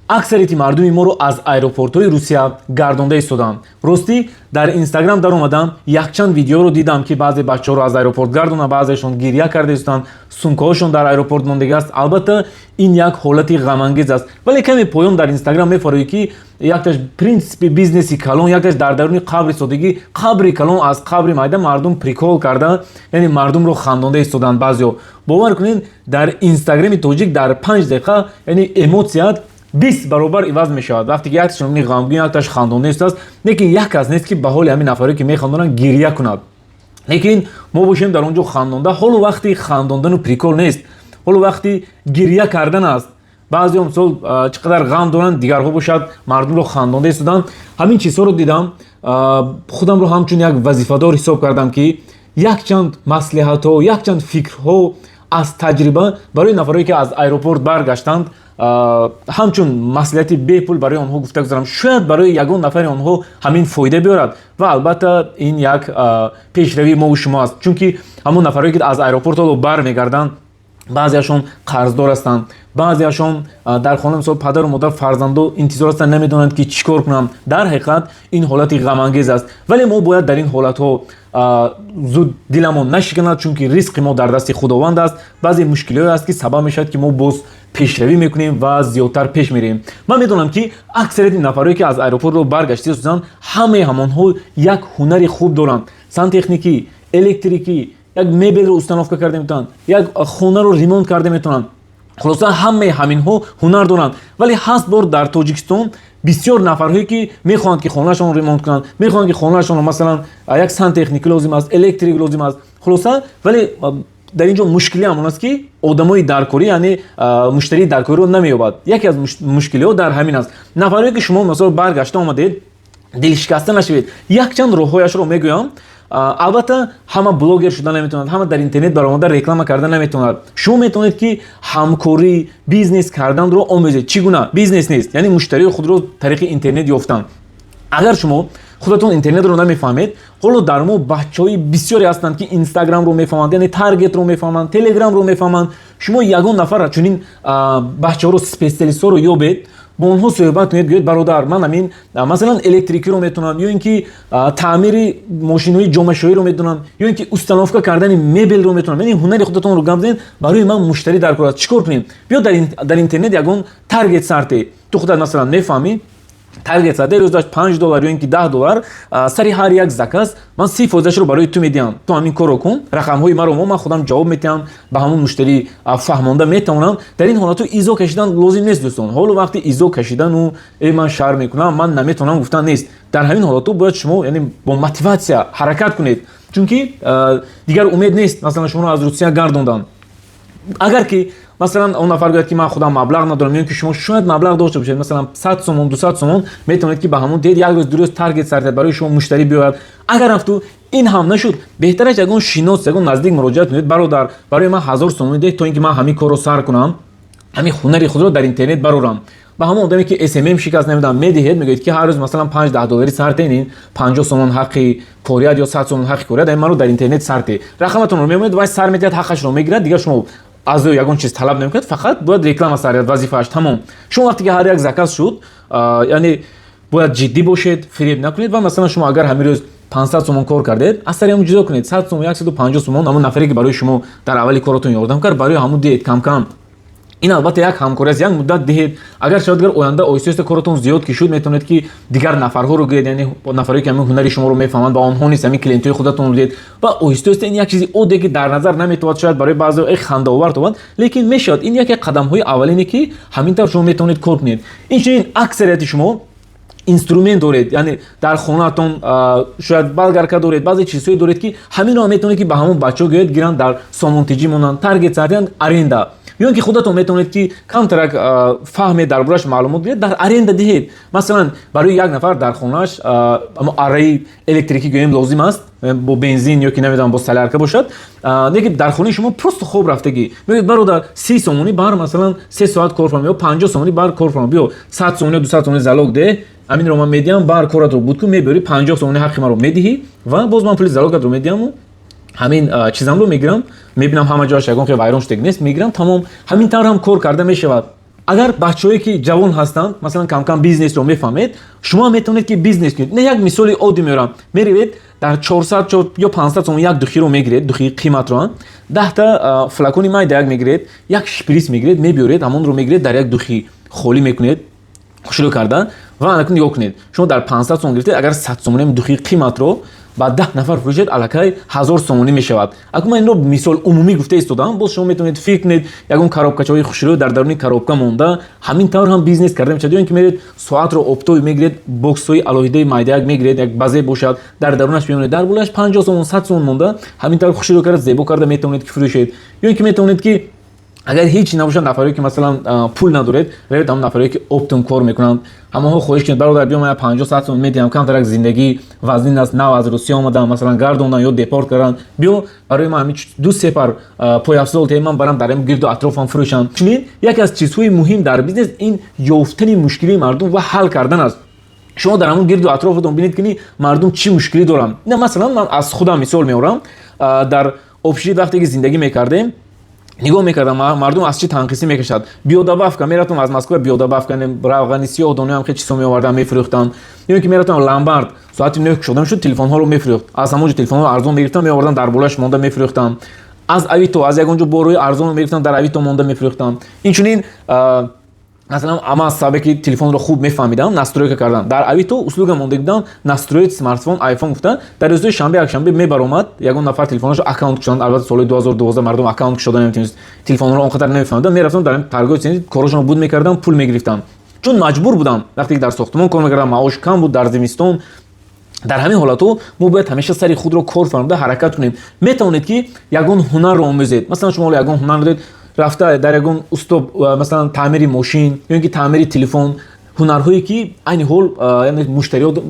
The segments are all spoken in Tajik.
аксарияти мардуми моро аз аэропортҳои Русия гардонда истоданд. Ростӣ дар Инстаграм дар омадам, якчанд видеоро дидам, ки баъзе бачаҳоро аз аэропорт гардонанд, баъзеашон гирья карда истоданд, сумкаҳошон дар аэропорт мондагааст. Албатта ин як ҳолати ғамангез аст, вале каме поён дар Инстаграм мефароӣ, ки якташ принсипи бизнеси калон, якташ дар даруни қабри содагӣ, қабри калон аз қабри майда мардум прикол карда, яъне мардумро хандонда истоданд. Баъзеҳо бовар кунед, дар Инстаграми тоҷик дар 5 дақиқа яъне эмоtsiят 20 баробар иваз мешавад. Вақте ки якташ ғамгин, якташ хандонда истодаст, лекин як кас нест ки ба ҳоли ҳамин нафаре ки механдонанд гирья кунад. Лекин мо бошем дар он ҷо хандонда. ҳоло вақти хандондану прикол нест, ҳоло вақти гирья кардан аст. баъзеҳо мисол чӣ қадар ғам доранд, дигарҳо бошад мардумро хандонда истоданд. ҳамин чизҳоро дидам, худамро ҳамчун як вазифадор ҳисоб кардам, ки якчанд маслиҳатҳо, якчанд фикрҳо аз таҷриба барои нафаре ки аз аэропорт баргаштанд, ҳамчун маслиҳати бепул барои онҳо гуфта гузарам. шояд барои ягон нафари онҳо ҳамин фоида биёрад ва албатта ин як пешравии мову шумо аст, чунки ҳамон нафаре ки аз аэропорт ҳоло бармегарданд, баъзеашон қарздор ҳастанд, баъзеашон дар хона мисол падару модар фарзандо интизор ҳастанд, намедонанд ки чӣ кор кунанд. дар ҳақиқат ин ҳолати ғамангез аст, вале мо бояд дар ин ҳолатҳо зуд диламон нашиканад, чунки ризқи мо дар дасти худованд аст. баъзе мушкилиҳое аст ки сабаб мешавад ки мо боз пешравӣ мекунем ва зиёдтар пеш мерем. ман медонам ки аксарияти нафаре ки аз аэропортро баргашта истоданд, ҳамаи ҳамонҳо як ҳунари хуб доранд. сантехникӣ, электрикӣ, як мебелро установка карда метавонанд, як хонаро ремонт карда метавонанд. хулоса ҳамаи ҳаминҳо ҳунар доранд, вале ҳаст бор дар Тоҷикистон бисёр нафарҳое ки мехоҳанд ки хонашонро ремонт кунанд, мехоҳанд ки хонашонро масалан як сантехник лозим аст, электрик лозим аст. хулоса вале дар ин ҷо мушкилӣ ҳамон аст, ки одамои даркорӣ, яъне муштарии даркориро намеёбад. яке аз мушкилиҳо дар ҳамин аст. нафаре ки шумо масал баргашта омадед, дилшикаста нашавед. якчанд роҳҳояшро мегӯям. албатта ҳама блогер шуда наметавонад, ҳама дар интернет баромада реклама карда наметавонад. шумо метавонед ки ҳамкорӣ, бизнес карданро омӯзед. чӣ гуна бизнес нест, яъне муштарии худро тариқи интернет ёфтан. агар шумо худатон интернетро намефаҳмед, ҳоло дар мо бачаҳои бисёре ҳастанд ки инстаграмро мефаҳманд, яъне таргетро мефаҳманд, телеграмро мефаҳманд. шумо ягон нафар чунин бачаҳоро, специалистҳоро ёбед, бо онҳо суҳбат кунед, гӯед бародар, ман амин масалан электрикиро метавонам, ё ин ки таъмири мошинҳои ҷомашӯиро метавонам, ё ин ки установка кардани мебелро метавонам, яъне ҳунари худатонро гап занед, барои ман муштарӣ даркор аст. чӣ кор кунем? биё дар интернет ягон таргет сарте. ту худат масалан мефаҳмӣ таргет сарте рӯзаш $5 ё ин ки $10 сари ҳар як заказ ман 30%-шро барои ту медиҳам. ту ҳамин корро кун, рақамҳои маро ман худам ҷавоб метиҳам, ба ҳамон муштарӣ фаҳмонда метавонам. дар ин ҳолатҳо изо кашидан лозим нест дӯстон. ҳоло вақти изо кашидану ман шарм мекунам, ман наметавонам гуфтан нест. дар ҳамин ҳолатҳо бояд шумо яъне бо мотиватсия ҳаракат кунед, чунки дигар умед нест масалан шуморо аз Русия гардонданд. агар ки масалан он нафар гӯяд ки ман худам маблағ надорам, ё ки шумо шояд маблағ дошта бошед, масалан 100 сомон, 200 сомон, метавонед ки ба ҳамон дед як рӯз дурӯз таргет сартед, барои шумо муштарӣ биёяд. агар рафту ин ҳам нашуд, беҳтараш ягон шинос, ягон наздик муроҷиат кунед, бародар, барои ман 1000 сомон деҳ, то ин ки ман ҳамин корро сар кунам, ҳамин хунари худро дар интернет барорам. ба ҳамон одаме ки SMM шикаст намедам медиҳед, мегӯед ки ҳар рӯз масалан $5-10 сартенин, 50 сомон ҳаққи корият ё 100 сомон ҳаққи корият, маро дар интернет сарте. рақаматонро мемонед, вай сар метиҳад, ҳаққашро мегирад, дигар шумо аз ӯ ягон чиз талаб намекунед, фақат бояд реклама саред, вазифааш тамом. шумо вақте ки ҳар як заказ шуд, яъне бояд ҷиддӣ бошед, фиреб накунед ва масалан шумо агар ҳамин рӯз 500 сомон кор кардед, аз сари ҳамон ҷудо кунед, 100 сомон, 150 сомон, ҳамон нафаре ки барои шумо дар аввали коротон ёрдам кард, барои ҳамон диҳед кам-кам. ин албатта як ҳамкорӣ аст, як муддат диҳед. агар шояд агар оянда оҳиста-оҳиста коротон зиёд ки шуд, метавонед ки дигар нафарҳоро гиред, яъне нафаре ки ҳамин ҳунари шуморо мефаҳманд, ба онҳо нист, ҳамин клиентҳои худатонро диҳед ва оҳиста-оҳиста ин як чизи оддие ки дар назар наметавад шояд барои баъзеҳо хандаовар тавад, лекин мешавад. ин яке қадамҳои аввалине ки ҳамин тавр шумо метавонед кор кунед. инчунин аксарияти шумо инструмент доред, яъне дар хонатон шояд болгарка доред, баъзе чизҳое доред ки ҳаминро метавонед ки ба ҳамон бачаҳо гӯед гиранд, дар сомонтиҷӣ монанд, таргет сартиан аренда, ё ин ки худатон метавонед ки камтарак фаҳме дар борааш маълумот гиред, дар аренда диҳед. масалан барои як нафар дар хонааш арраи электрикӣ гӯем лозим аст, бо бензин ё ки намедонам бо солярка бошад, лекин дар хонаи шумо просто хоб рафтагӣ, мегӯед бародар 30 сомонӣ бар масалан 3 соат кор фармо, ё 50 сомонӣ бар кор фармо, биё 100 сомон ё 200 сомон залог деҳ, аминро ман медиҳам, бар коратро буд кун, мебери 50 сомони ҳаққи маро медиҳӣ ва боз ман пули залогатро медиҳаму ҳамин чизамро мегирам, мебинам ҳама ҷояш ягон хел вайрон шудагӣ нест, мегирам, тамом. ҳамин тавр ҳам кор карда мешавад. اگر بچه‌ای که جوان هستند مثلا کم کم بیزنس رو میفهمید شما میتونید که بیزنس کنید. نه یک مثال عادی میارم، میرید در 400 یا 500 تومان یک دخی رو میگیرید، دخی قیمت رو 10 تا فلاکونی مای دیگ میگیرید، یک شپریس میگیرید، میبرید همون رو میگیرید در یک دخی خالی میکنید شروع کردن و الان نگاه کنید شما در 500 تومان گرفتید، اگر 100 تومانی دخی قیمت رو با 10 نفر فروشید الکی 1000 تومانی میشود. اگه من این رو مثال عمومی گفته استادم، باز شما میتونید فکر کنید یگون کاروبکاچای خوشرو در درون کاروبکا مونده همین طور هم بیزنس کرده میشه. اینکه میرید ساعت رو اپتوی میگیرید، باکس های الهیده مایداگ میگیرید، یک بازه باشد در درونش میمونه، در بولش 50 تومن 100 تومن مونده همین طور خوشرو کرده زیبا کرده میتونید که فروشید. یا اینکه میتونید که اگر هیچ نباشه نفری که مثلا پول ندارید روید هم نفری که اپتوم کار میکنند همه خواهش کنید برادر بیا من 50 100 تومن میدم کم ترک زندگی وزنین است، نه از روسیه اومدم مثلا گردوندن یا دپورت کردن، بیا برای من همین دو سپر پای افزود من برام درم گرد و اطرافم فروشم. چنین یکی از چیزهای مهم در بیزنس این یافتن مشکلی مردم و حل کردن است. شما در همون گرد و اطرافتون ببینید که مردم چی مشکلی دارن. نه مثلا من از خودم مثال میارم، در اوبشید وقتی که زندگی میکردیم نگاه میکردم مردم از چی تنقیسی میکشد. بیودابافکا میرفتم از مسکو بیودابافکا روغن سیاه دونه هم خیلی چیزا میآوردم میفروختم. یا اینکه میرفتم لامبارد ساعتی 9 شدم شد تلفن ها رو میفروخت، از همونجا تلفن ها ارزون میگرفتم میآوردم در بولاش مونده میفروختم. از اویتو از یگونجا بروی ارزون میگرفتم در اویتو مونده میفروختم. اینچنین مثلا اما سابقی تلفن رو خوب میفهمیدم ناسترویک کردن در اویتو اصول مونده بودم ناسترویک اسمارت فون آیفون گفتن در روز شنبه یک شنبه میبرامد یگون نفر تلفنش اکانت کشوند. البته سال 2012 مردم اکانت شدن نمیتونست تلفن رو اونقدر نمیفهمیدم، میرفتم در پرگاه چنین کارشون بود میکردم پول میگرفتم چون مجبور بودم. وقتی در ساختمان کار میکردم معاش کم بود در زمستون، در همین حالاتو ما باید همیشه سری خود رو کار فرموده حرکت کنیم. میتونید که یگون هنر رو آموزید، مثلا شما یگون هنر دارید رفته در یگون استوب مثلا تعمیر ماشین یا اینکه تعمیر تلفن، هنرهایی که این حال یعنی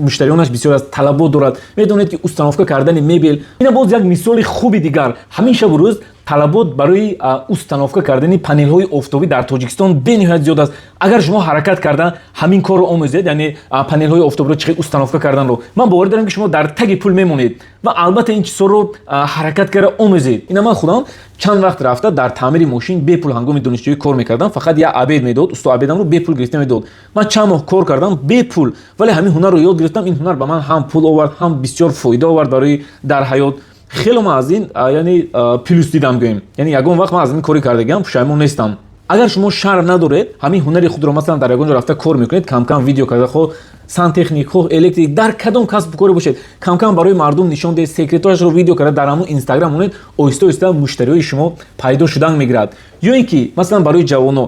مشتریانش بسیار از طلبات دارد، میدونید که استانوفکا کردن مبل اینا باز یک مثال خوبی دیگر. همیشه بروز طلبات برای استانوفکا کردن پنل های آفتابی در تاجیکستان بنهایت زیاد است. اگر شما حرکت کردن همین کار رو آموزید، یعنی پنل های آفتابی رو چقدر استانوفکا کردن رو، من باور دارم که شما در تگ پول میمونید و البته این چیزا رو حرکت کرده آموزید. اینا من خودم چند وقت رفته در تعمیر ماشین به پول هنگام دانشجویی کار میکردم، فقط یه عبید میداد، استاد عبیدم رو به پول گرفته میداد. من چند ماه کار کردم به پول، ولی همین هنر رو یاد گرفتم. این هنر به من هم پول آورد هم بسیار فایده آورد برای در حیات. خیلی ما از این یعنی پلوس دیدم گویم، یعنی یگون وقت من از این کاری کردم پشیمون نیستم. اگر شما شرم ندارید همین هنر خود رو مثلا در یگون رفته کار میکنید، کم کم ویدیو کرده خو سان تکنیک خو الکتریک در کدوم کسب کاری باشید کم کم برای مردم نشون دهید، سکرتاش رو ویدیو کرده در همون اینستاگرام اونید اویستا اویستا مشتریای شما پیدا شدن میگیرد. یا اینکه مثلا برای جوانو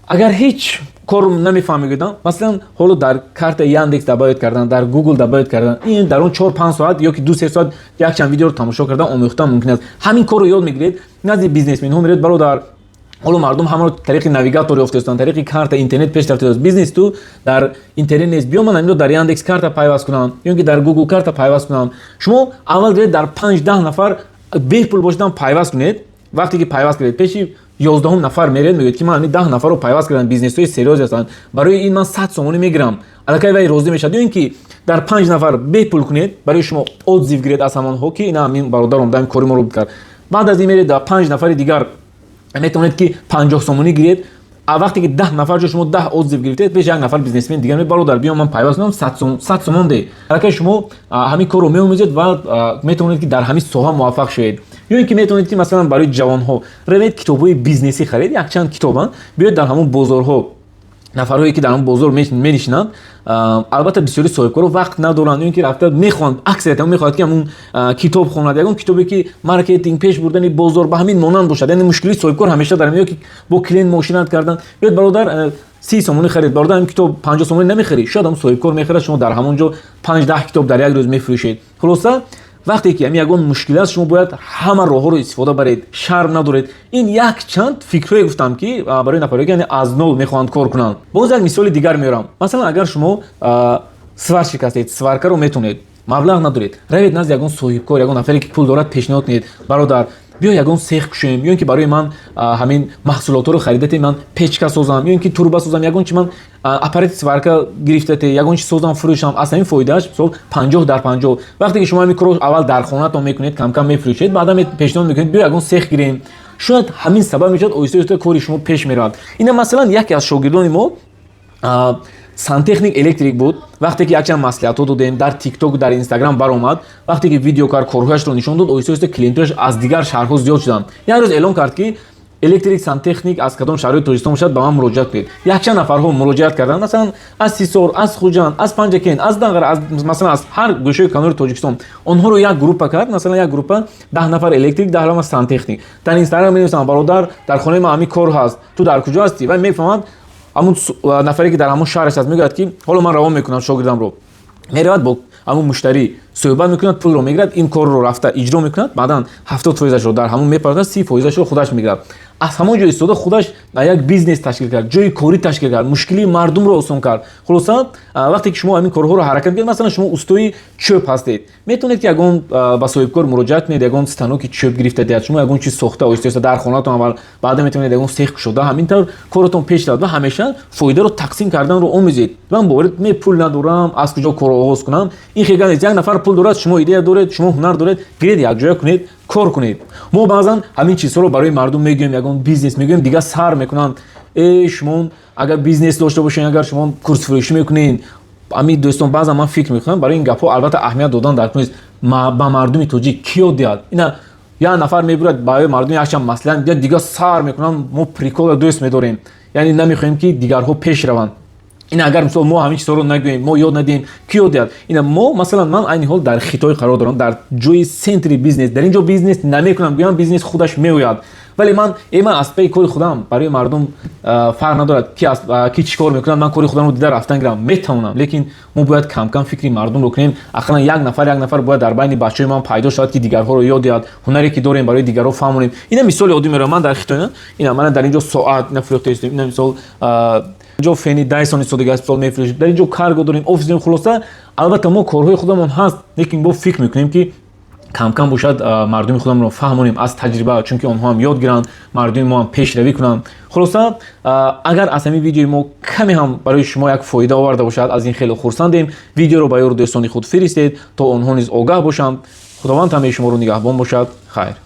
اگر هیچ کار نمیفهمیدن مثلا حالا در کارت یاندکس دبایت کردن، در گوگل دبایت کردن، این در اون 4 5 ساعت یا که 2 3 ساعت یک چند ویدیو رو تماشا کردن آموختن ممکن است. همین کار رو یاد میگیرید. نزد بیزنسمن ها میرید برادر حالا مردم همون طریق نویگاتور افتادن، طریق کارت اینترنت پیش رفته. بیزنس تو در اینترنت نیست، بیا من اینو در یاندکس کارت پیوست کنم یا اینکه در گوگل کارت پیوست کنم. شما اول رید در 5 10 نفر به پول باشدن پیوست کنید. وقتی که پیوست کردید پیشی 11 نفر میرید میگید که من 10 نفر رو پیوست کردم، بیزنس های سریوز هستن، برای این من 100 تومانی میگیرم الکی وای روزی میشه. اینکه در 5 نفر به پول کنید برای شما اودزیو گرید از همان ها که اینا همین برادرم دائم کاری ما رو کرد. بعد از این میرید در 5 نفر دیگر میتونید که 50 تومانی گیرید. وقتی که 10 نفر جو شما 10 اودزیو گرفتید پیش یک نفر بیزنسمن دیگه میگه برادر بیا من پیوست کنم 100 تومان ده. الکی شما همین کارو میومید و میتونید که در همین ساحه موفق شوید. یا اینکه میتونید که مثلا برای جوان ها روید کتابای بیزنسی خرید، یک چند کتابن بیاید در همون بازارها نفرهایی که در اون بازار میشینند البته بسیاری صاحبکار وقت ندارن، اینکه رفته میخوان اکثریت میخواد که همون کتاب خوند، یگون کتابی که مارکتینگ پیش بردن بازار به همین مانند باشد. یعنی مشکلی صاحبکار همیشه داره میگه که با کلین ماشینات کردن بیاد برادر 30 تومانی خرید، برادر این کتاب 50 تومانی نمیخری، شاید هم صاحبکار میخره، شما در همونجا 5 10 کتاب در یک روز میفروشید. خلاصه وقتی که همین یگون مشکل است شما باید همه راه‌ها رو استفاده برید، شرم ندارید. این یک چند فکرایی گفتم که برای نفرایی که یعنی از نو میخوان کار کنن. باز یک مثال دیگر میارم. مثلا اگر شما سوار شکستید، سوارکار رو میتونید، مبلغ ندارید، روید نزد یگون صاحبکار، یگون نفری که پول دارد پیشنهاد کنید، برادر بیا یگون سیخ کشیم، یا اینکه برای من همین محصولات رو خریدت من پیچکا سازم، یا اینکه توربا سازم، یگون چی من اپارات سوارکا گرفتت، یگون چی سازم فروشم. اصلا این فایدهش مثلا 50 در 50. وقتی که شما میکرو اول در خونه‌تون میکنید کم کم میفروشید، بعدا پیشنهاد میکنید بیا یگون سیخ گیریم шояд ҳамин сабаб мешавад оҳиста оҳиста кори шумо пеш меравад. Ина масалан яке аз шогирдони мо сантехник электрик буд. Вақте ки якчанд маслиҳатҳо додем дар TikTok, дар Instagram баромад, вақте ки видео кар корҳояшро нишон дод, оҳиста оҳиста клиентояш аз дигар шаҳрҳо зиёд шуданд. Як рӯз эълон кард ки электрик сантехник аз кадом шаҳрҳои Тоҷикистон бошад ба ман муроҷиат кунед. Якчанд нафарҳо муроҷиат карданд, масалан аз Сисор, аз Хуҷанд, аз Панҷакен, аз Дангар, аз масалан аз ҳар гӯшаи канори Тоҷикистон. Онҳоро як группа кард, масалан як группа 10 нафар электрик, 10 нафар сантехник. Дар Instagram менависанд бародар дар хонаи ман ҳамин кор ҳаст, ту дар куҷо ҳастӣ? Ва мефаҳмад ҳамун нафаре ки дар ҳамун шаҳраш аст мегӯяд ки ҳоло ман равон мекунам шогирдамро. Меравад бо ҳамун муштарӣ суҳбат мекунад, пулро мегирад, ин корро рафта иҷро мекунад, баъдан 70%-ашро дар ҳамун мепардозад, 30%-ашро худаш мегирад. аз ҳамон ҷо истода худаш як бизнес ташкил кард, ҷои корӣ ташкил кард, мушкили мардумро осон кард. Хулоса вақте ки шумо ҳамин корҳоро ҳаракат медиҳед, масалан шумо устои чӯб ҳастед, метавонед ки ягон ба соҳибкор муроҷиат кунед, ягон станоки чӯб гирифта диҳад, шумо ягон чиз сохта оҳиста дар хонатон аввал, баъда метавонед ягон сех кушода, ҳамин тавр коротон пеш равад ва ҳамеша фоидаро тақсим карданро омӯзед. Ман боваред ме пул надорам, аз куҷо корро оғоз кунам? Ин хел гаст. Як нафар пул дорад, шумо идея доред, шумо ҳунар доред, гиред якҷоя кунед, кор кунед. Мо баъзан ҳамин чизҳоро барои мардум мегӯем, ягон бизнес мегӯем, дигар сар мекунанд. Шумо агар бизнес дошта бошед, агар шумо курсфурӯшӣ мекунед, ҳамин дӯстон баъзан ман фикр мекунам барои ин гапҳо албатта аҳамият додан дар кунед. Ба мардуми тоҷик ки ёд диҳад? Ина як нафар мебурад барои мардум якчанд маслиҳат медиҳад, дигар сар мекунанд, мо прикола дӯст медорем, яъне намехоҳем ки дигарҳо пеш раванд. Ина агар мисол мо ҳамин чизҳоро нагӯем, мо ёд надиҳем, ки ёд диҳад? Ина мо масалан ман айни ҳол дар Хитой қарор дорам, дар ҷои центри бизнес. Дар ин ҷо бизнес намекунам, гӯям бизнес худаш меояд. Вале ман аз паи кори худам барои мардум фарқ надорад ки чӣ кор мекунад, ман кори худамро дида рафтан гирам метавонам. Лекин мо бояд кам-кам фикри мардумро кунем. Ақаллан як нафар бояд дар байни бачаҳои ман пайдо шавад, ки дигарҳоро ёд диҳад, ҳунаре ки дорем барои дигарҳо фаҳмонем. Ина мисоли оддӣ меравам. Ман дар Хитой ман дар ин ҷо соат нафурӯхта истем. Ина мисол ҷо фени Dyson истодагӣ аст, мисол мефурӯшем. Дар ин ҷо карго дорем, офис дорем. Хулоса албатта мо корҳои худамон ҳаст, лекин мо фикр мекунем ки кам-кам бошад мардуми худамро фаҳмонем аз таҷриба, чунки онҳо ҳам ёд гиранд, мардуми мо ҳам пешравӣ кунанд. Хулоса агар аз ҳамин видеои мо каме ҳам барои шумо як фоида оварда бошад, аз ин хеле хурсандем. Видеоро ба ёру дӯстони худ фиристед, то онҳо низ огаҳ бошанд. худованд ҳамаи шуморо нигаҳбон бошад. Хайр.